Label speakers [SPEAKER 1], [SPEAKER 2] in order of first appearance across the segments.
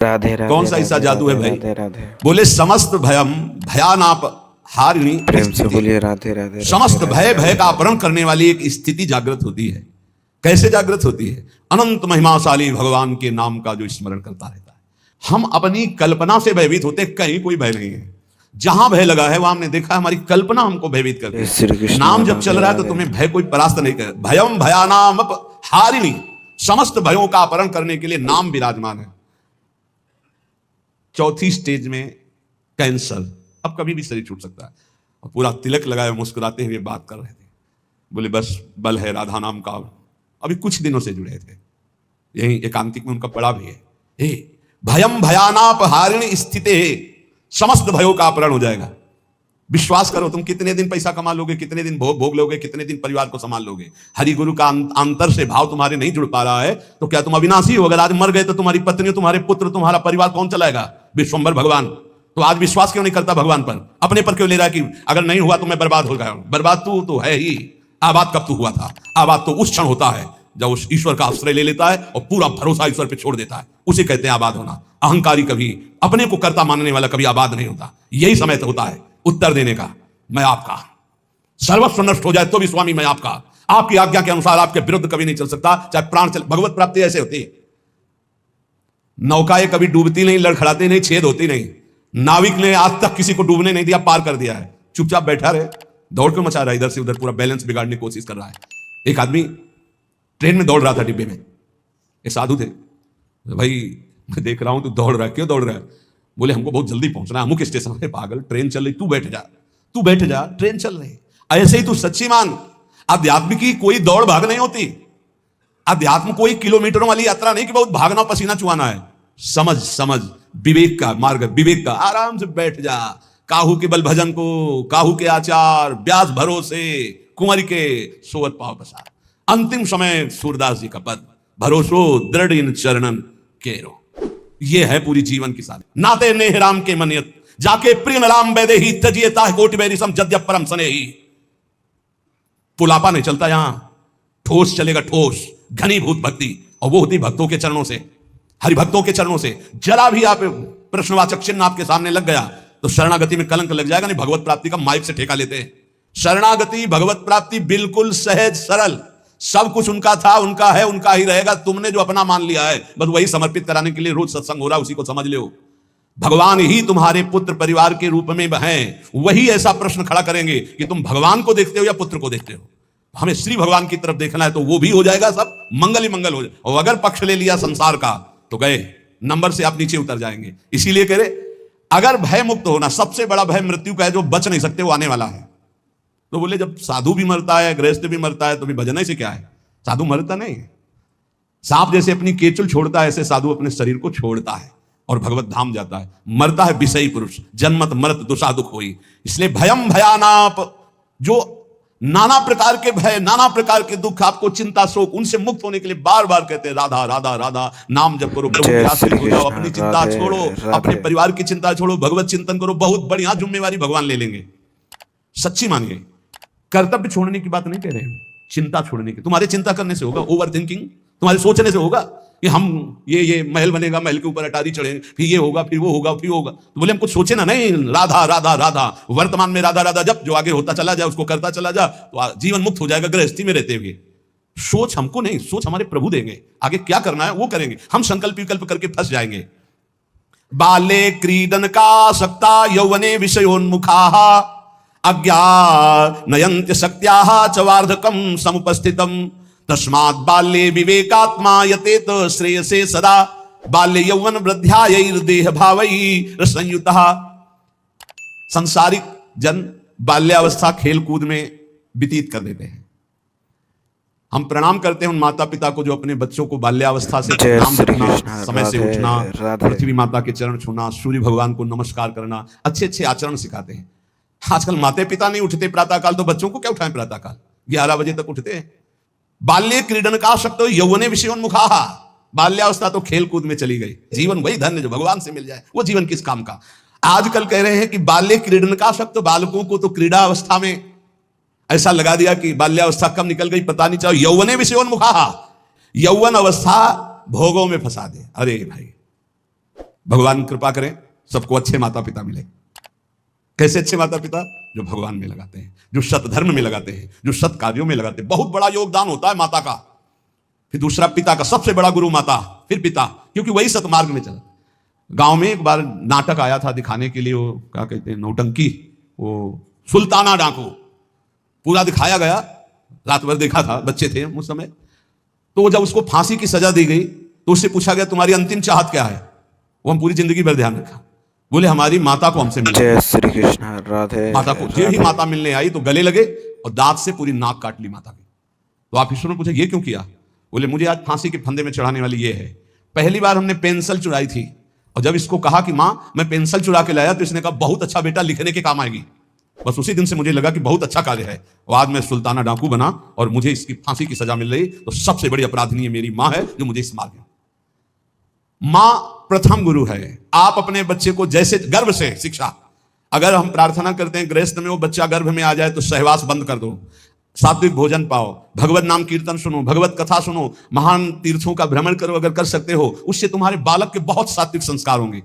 [SPEAKER 1] राधे राधे।
[SPEAKER 2] कौन सा ऐसा जादू है भाई?
[SPEAKER 1] राधे राधे।
[SPEAKER 2] बोले समस्त भयम भयानाप हारिणी
[SPEAKER 1] प्रेम से
[SPEAKER 2] स्थिति।
[SPEAKER 1] बोलिए राधे राधे।
[SPEAKER 2] समस्त भय का अपहरण करने वाली एक स्थिति जागृत होती है। कैसे जागृत होती है? अनंत महिमाशाली भगवान के नाम का जो स्मरण करता रहता है। हम अपनी कल्पना से भयभीत होते, कहीं कोई भय नहीं है। जहां भय लगा है वहां हमने देखा हमारी कल्पना हमको भयभीत करती है। नाम जब चल रहा है तो तुम्हें भय कोई परास्त नहीं कर। भयम भयानाम हारिणी, समस्त भयों का अपहरण करने के लिए नाम विराजमान है। चौथी स्टेज में कैंसर, अब कभी भी शरीर छूट सकता है। और पूरा तिलक लगाए मुस्कुराते हुए बात कर रहे थे। बोले बस बल है राधा नाम का। अभी कुछ दिनों से जुड़े थे, यही एकांतिक में उनका पड़ा भी है। हे भयम भयानाप हारिणी स्थिते, समस्त भयों का अपहरण हो जाएगा। विश्वास करो, तुम कितने दिन पैसा कमा लोगे, कितने दिन भोग लोगे, कितने दिन परिवार को संभाल लोगे। हरि गुरु का अंतर से भाव तुम्हारे नहीं जुड़ पा रहा है तो क्या तुम अविनाशी हो? अगर आज मर गए तो तुम्हारी पत्नी, तुम्हारे पुत्र, तुम्हारा परिवार कौन चलाएगा? विश्वंभर भगवान। तो आज विश्वास क्यों नहीं करता भगवान पर? अपने पर क्यों ले रहा है कि अगर नहीं हुआ तो मैं बर्बाद हो गया? बर्बाद तू तो है ही। आबाद कब तू हुआ था? आबाद तो उस क्षण होता है जब उस ईश्वर का आश्रय ले लेता है और पूरा भरोसा ईश्वर पे छोड़ देता है, उसे कहते हैं आबाद होना। अहंकारी कभी, अपने को कर्ता मानने वाला कभी आबाद नहीं होता। यही समय तो होता है उत्तर देने का, मैं आपका। सर्वस्व नष्ट हो जाए तो भी स्वामी मैं आपका। आपकी आज्ञा के अनुसार आपके विरुद्ध कभी नहीं चल सकता, चाहे प्राण चले। भगवत प्राप्ति ऐसे होती है। नौकाएं कभी डूबती नहीं, लड़खड़ाती नहीं, छेद होती नहीं। नाविक ने आज तक किसी को डूबने नहीं दिया, पार कर दिया है। चुपचाप बैठा रहे, दौड़ क्यों मचा रहा है इधर से उधर, पूरा बैलेंस बिगाड़ने की कोशिश कर रहा है। एक आदमी ट्रेन में दौड़ रहा था डिब्बे में, एक साधु थे। भाई मैं देख रहा हूं तू दौड़ रहा है, क्यों दौड़ रहा है? बोले हमको बहुत जल्दी पहुंचना है अमुक स्टेशन पे। पागल, ट्रेन चल रही, तू बैठ जा, तू बैठ जा, ट्रेन चल रही। ऐसे ही तू सच्ची मान, अध्यात्म की कोई दौड़ भाग नहीं होती। अध्यात्म कोई किलोमीटरों वाली यात्रा नहीं कि बहुत भागना पसीना चुआना है। समझ समझ, विवेक का मार्ग, विवेक का। आराम से बैठ जा। काहू के बल भजन को, काहू के आचार, ब्यास भरोसे, कुंवर के सोवत पाव पसार। अंतिम समय सूरदास जी का पद, भरोसो दृढ़ इन चरणन केरो। ये है पूरी जीवन की सारी। नाते नेह राम के मनियत, जाके प्रिय राम बैदे ही तजिए ताह कोटि बैरी सम जद्य परम सने ही। पुलापा नहीं चलता यहां, ठोस चलेगा, ठोस घनीभूत भक्ति। और वो होती भक्तों के चरणों से, हरिभक्तों के चरणों से। जरा भी आप प्रश्नवाचक चिन्ह आपके सामने लग गया तो शरणागति में कलंक लग जाएगा। नहीं, भगवत प्राप्ति का माइक से ठेका लेते हैं। शरणागति, भगवत प्राप्ति बिल्कुल सहज सरल। सब कुछ उनका था, उनका है, उनका ही रहेगा। तुमने जो अपना मान लिया है बस वही समर्पित कराने के लिए रोज सत्संग हो रहा है, उसी को समझ लो। भगवान ही तुम्हारे पुत्र परिवार के रूप में हैं। वही ऐसा प्रश्न खड़ा करेंगे कि तुम भगवान को देखते हो या पुत्र को देखते हो। हमें श्री भगवान की तरफ देखना है तो वो भी हो जाएगा, सब मंगल ही मंगल हो जाए। और अगर पक्ष ले लिया संसार का तो गए, नंबर से आप नीचे उतर जाएंगे। इसीलिए कह रहे, अगर भय मुक्त होना, सबसे बड़ा भय मृत्यु का है जो बच नहीं सकते, वो आने वाला है। तो बोले जब साधु भी मरता है, गृहस्थ भी मरता है, तो भी भजन से क्या है? साधु मरता नहीं है। सांप जैसे अपनी केचुल छोड़ता है, ऐसे साधु अपने शरीर को छोड़ता है और भगवत धाम जाता है। मरता है विषयी पुरुष, जन्मत मरत दुषा दुख होई। इसलिए भयम भयानाप, जो नाना प्रकार के भय, नाना प्रकार के दुख, आपको चिंता शोक, उनसे मुक्त होने के लिए बार बार कहते हैं राधा राधा राधा। नाम जप करो, प्रभु के आश्रित हो जाओ, अपनी चिंता छोड़ो, अपने परिवार की चिंता छोड़ो, भगवत चिंतन करो। बहुत बढ़िया जिम्मेवारी भगवान ले लेंगे, सच्ची मानिए। कर्तव्य छोड़ने की बात नहीं कह रहे हैं, चिंता छोड़ने की। तुम्हारे चिंता करने से होगा, ओवर थिंकिंग तुम्हारे सोचने से होगा कि हम ये महल बनेगा, महल के ऊपर अटारी चढ़े, फिर ये होगा, फिर वो होगा, फिर होगा। तो बोले हम कुछ सोचे ना, नहीं, राधा राधा राधा, वर्तमान में राधा राधा जब, जो आगे होता चला जाए उसको करता चला जा, तो जीवन मुक्त हो जाएगा गृहस्थी में रहते हुए। सोच हमको नहीं, सोच हमारे प्रभु देंगे। आगे क्या करना है वो करेंगे, हम संकल्प विकल्प करके फंस जाएंगे। बाले क्रीडन का सक्ता यौवने विषयोन्मुखाः अज्ञानयन्त्य शक्त्याः च वार्धकं समुपस्थितम् तस्मात् बाल्ये विवेकात्मा यतेत श्रेयसे सदा बाल्य यौवन वृद्ध्यायैर्देह भावैः संयुतः। संसारिक जन बाल्यावस्था खेल कूद में व्यतीत कर देते हैं। हम प्रणाम करते हैं उन माता पिता को जो अपने बच्चों को बाल्यावस्था से प्रणाम करना, समय से उठना, पृथ्वी माता के चरण छूना, सूर्य भगवान को नमस्कार करना, अच्छे अच्छे आचरण सिखाते हैं। आजकल माता पिता नहीं उठते प्रातःकाल, तो बच्चों को क्या उठाएं प्रातःकाल? 11 बजे तक उठते हैं। बाल्य क्रीडन का शक्तो यौवने विषयोन्मुखाः, बाल्यावस्था तो खेल कूद में चली गई। जीवन वही धन्य जो भगवान से मिल जाए, वो जीवन किस काम का? आजकल कह रहे हैं कि बाल्य क्रीडन का शक्त, बालकों को तो क्रीड़ा अवस्था में ऐसा लगा दिया कि बाल्यावस्था कब निकल गई पता नहीं चला। यौवने विषयोन्मुखाः, यौवन अवस्था भोगों में फंसा दे। अरे भाई, भगवान कृपा करें, सबको अच्छे माता पिता मिले। कैसे अच्छे माता पिता? जो भगवान में लगाते हैं, जो सत धर्म में लगाते हैं, जो सत कार्यों में लगाते हैं। बहुत बड़ा योगदान होता है माता का। फिर दूसरा पिता का, सबसे बड़ा गुरु माता, फिर पिता, क्योंकि वही सतमार्ग में चला। गांव में एक बार नाटक आया था दिखाने के लिए, वो क्या कहते हैं, नौटंकी, वो सुल्ताना डाकू पूरा दिखाया गया। रात भर देखा था, बच्चे थे उस समय। तो जब उसको फांसी की सजा दी गई तो उससे पूछा गया तुम्हारी अंतिम चाहत क्या है? वो हम पूरी जिंदगी भर ध्यान रखा, बोले हमारी माता को हमसे मिले।
[SPEAKER 1] जय श्री कृष्ण। राधे
[SPEAKER 2] माता को जो ही माता मिलने आई तो गले लगे और दांत से पूरी नाक काट ली माता की। तो आप ईश्वर ने पूछा ये क्यों किया? बोले मुझे आज फांसी के फंदे में चढ़ाने वाली ये है। पहली बार हमने पेंसिल चुराई थी और जब इसको कहा कि मां मैं पेंसिल चुरा के लाया तो इसने कहा बहुत अच्छा बेटा, लिखने के काम आएगी। बस उसी दिन से मुझे लगा कि बहुत अच्छा कार्य है और आज मैं सुल्ताना डाकू बना और मुझे इसकी फांसी की सजा मिल रही। तो सबसे बड़ी अपराधिनी मेरी मां है जो मुझे इस मार्ग में। मां प्रथम गुरु है। आप अपने बच्चे को जैसे गर्भ से शिक्षा, अगर हम प्रार्थना करते हैं गृहस्थ में वो बच्चा गर्भ में आ जाए तो सहवास बंद कर दो, सात्विक भोजन पाओ, भगवत नाम कीर्तन सुनो, भगवत कथा सुनो, महान तीर्थों का भ्रमण करो अगर कर सकते हो, उससे तुम्हारे बालक के बहुत सात्विक संस्कार होंगे।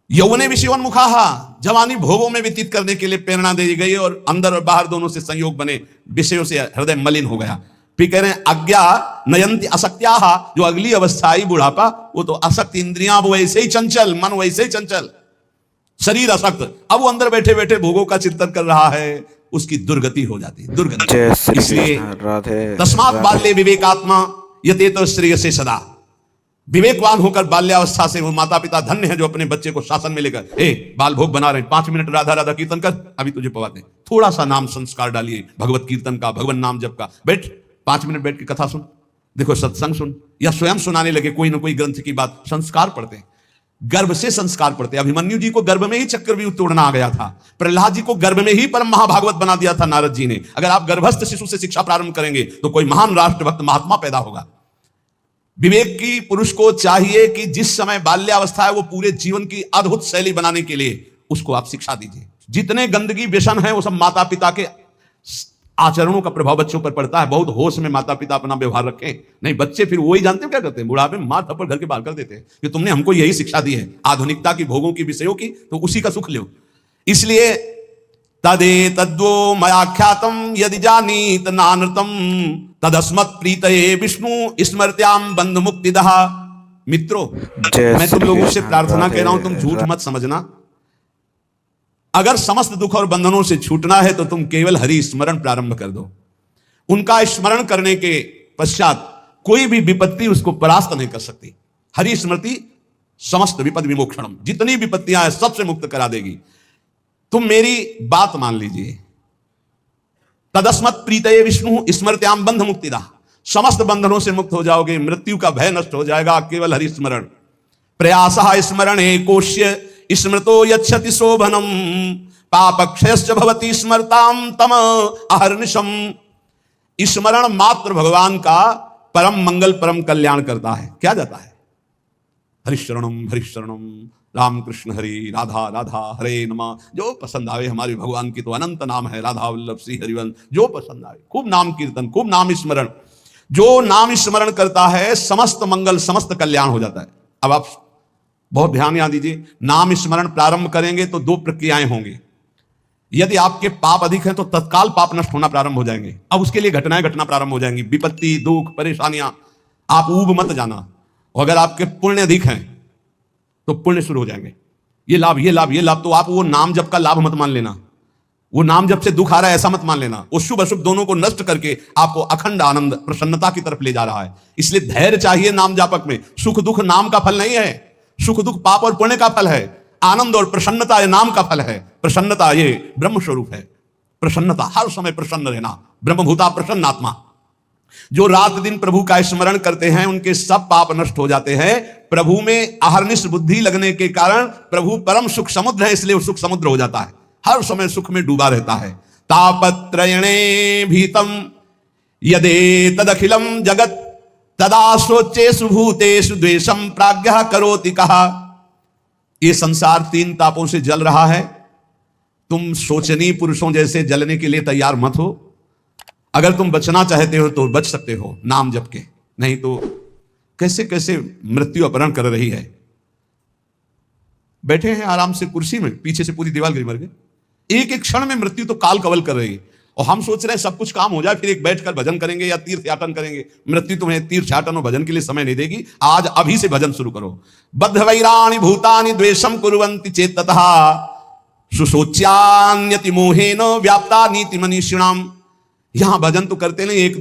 [SPEAKER 2] यौवने विषयोन्मुखाहा, जवानी भोगों में व्यतीत करने के लिए प्रेरणा दी गई और अंदर और बाहर दोनों से संयोग बने, विषयों से हृदय मलिन हो गया। फिर कह रहे हैं अज्ञा नयंति असक्त्याहा, जो अगली अवस्था आई बुढ़ापा, वो तो असक्त, इंद्रियां वो वैसे ही चंचल, मन वैसे ही चंचल, शरीर असक्त। अब वो अंदर बैठे बैठे भोगों का चिंतन कर रहा है, उसकी दुर्गति हो जाती है, दुर्गति। इसलिए तस्मात् बाल्ये विवेकात्मा यतेतो श्रेयसे सदा। विवेकवान होकर बाल्यावस्था से वो माता पिता धन्य है जो अपने बच्चे को शासन में लेकर, ए बाल भोग बना रहे हैं, 5 मिनट राधा राधा कीर्तन कर, अभी तुझे पवाते हैं, थोड़ा सा नाम संस्कार डालिए, भगवत कीर्तन का, भगवान नाम जप का, बैठ 5 मिनट बैठ के कथा सुन, देखो सत्संग सुन, या स्वयं सुनाने लगे कोई ना कोई ग्रंथ की बात। संस्कार पढ़ते हैं, गर्भ से संस्कार पढ़ते। अभिमन्यु जी को गर्भ में ही चक्रव्यूह तोड़ना आ गया था, प्रहलाद जी को गर्भ में ही परम महाभागवत बना दिया था नारद जी ने। अगर आप गर्भस्थ शिशु से शिक्षा प्रारंभ करेंगे तो कोई महान राष्ट्रभक्त महात्मा पैदा होगा। विवेक की पुरुष को चाहिए कि जिस समय बाल्यावस्था है वो पूरे जीवन की अद्भुत शैली बनाने के लिए उसको आप शिक्षा दीजिए। जितने गंदगी व्यसन है वो सब माता पिता के आचरणों का प्रभाव बच्चों पर पड़ता है। बहुत होश में माता पिता अपना व्यवहार रखें, नहीं बच्चे फिर वही जानते हो क्या करते हैं, बुढ़ापे में मार थप्पड़ घर के बाहर कर देते हैं कि तुमने हमको यही शिक्षा दी है आधुनिकता की, भोगों की, विषयों की, तो उसी का सुख लो। इसलिए तदे तद्वो मयाख्यातम यदि जानीत नानृतम तदस्मत् प्रीतये विष्णु स्मृत्याम बंध मुक्तिदः। मित्रों, मैं तुम लोगों से प्रार्थना कह रहा हूं, तुम झूठ मत समझना। अगर समस्त दुख और बंधनों से छूटना है तो तुम केवल हरि स्मरण प्रारंभ कर दो। उनका स्मरण करने के पश्चात कोई भी विपत्ति उसको परास्त नहीं कर सकती। हरि स्मृति समस्त विपद विमोक्षणम, जितनी विपत्तियां हैं सबसे मुक्त करा देगी। तुम मेरी बात मान लीजिए, तदस्मत् प्रीतये विष्णु स्मृत्याम बंध मुक्तिदा, समस्त बंधनों से मुक्त हो जाओगे, मृत्यु का भय नष्ट हो जाएगा केवल हरि स्मरण। प्रयासः स्मरणे कोश्य स्मृतो यच्छति शोभनम पापक्षयश्च भवति स्मरताम तम अहर्निशम। स्मरण मात्र भगवान का परम मंगल परम कल्याण करता है। क्या जाता है? हरिशरणम राम कृष्ण हरि, राधा राधा हरे नमः। जो पसंद आवे, हमारे भगवान की तो अनंत नाम है, राधा वल्लभ श्री हरिवंश, जो पसंद आवे, खूब नाम कीर्तन, खूब नाम स्मरण। जो नाम स्मरण करता है समस्त मंगल समस्त कल्याण हो जाता है। अब आप बहुत ध्यान यहां दीजिए, नाम स्मरण प्रारंभ करेंगे तो 2 प्रक्रियाएं होंगी। यदि आपके पाप अधिक हैं तो तत्काल पाप नष्ट होना प्रारंभ हो जाएंगे। अब उसके लिए घटनाएं घटना प्रारंभ हो जाएंगी, विपत्ति, दुख, परेशानियां। आप ऊब मत जाना। और अगर आपके पुण्य अधिक हैं तो पुण्य शुरू हो जाएंगे। ये लाभ, ये लाभ, ये लाभ। तो आप वो नाम जप का लाभ मत मान लेना, वो नाम जप से दुख आ रहा है ऐसा मत मान लेना। वो शुभ अशुभ दोनों को नष्ट करके आपको अखंड आनंद प्रसन्नता की तरफ ले जा रहा है। इसलिए धैर्य चाहिए नाम जापक में। सुख दुख नाम का फल नहीं है, सुख दुख पाप और पुण्य का फल है। आनंद और प्रसन्नता ये नाम का फल है। प्रसन्नता ये ब्रह्म स्वरूप है। प्रसन्नता, हर समय प्रसन्न रहना, ब्रह्मभूता प्रसन्न आत्मा। जो रात दिन प्रभु का स्मरण करते हैं उनके सब पाप नष्ट हो जाते हैं। प्रभु में अहर्निश बुद्धि लगने के कारण प्रभु परम सुख समुद्र है, इसलिए वो सुख समुद्र हो जाता है, हर समय सुख में डूबा रहता है। तापत्रयणे भीतम यदे तदखिलम जगत तदा सोचेषु भूतेषु द्वेषम प्राज्ञः करोति कहा। ये संसार 3 तापों से जल रहा है। तुम शोचनीय पुरुषों जैसे जलने के लिए तैयार मत हो। अगर तुम बचना चाहते हो तो बच सकते हो नाम जप के, नहीं तो कैसे कैसे मृत्यु अपहरण कर रही है। बैठे हैं आराम से कुर्सी में, पीछे से पूरी दीवार गिरी, मर गए। एक एक क्षण में मृत्यु तो काल कवल कर रही है, और हम सोच रहे हैं सब कुछ काम हो जाए फिर एक बैठकर भजन करेंगे या तीर्थयाटन करेंगे। मृत्यु तुम्हें तीर्थयाटन और भजन के लिए समय नहीं देगी। आज अभी से भजन शुरू करो। बद्ध वैराणि भूतानि द्वेषम कुर्वन्ति चेततः सुशोच्यान्यति मोहेन व्याप्ता नीति मनीषिणाम। यहां भजन तो करते नहीं, एक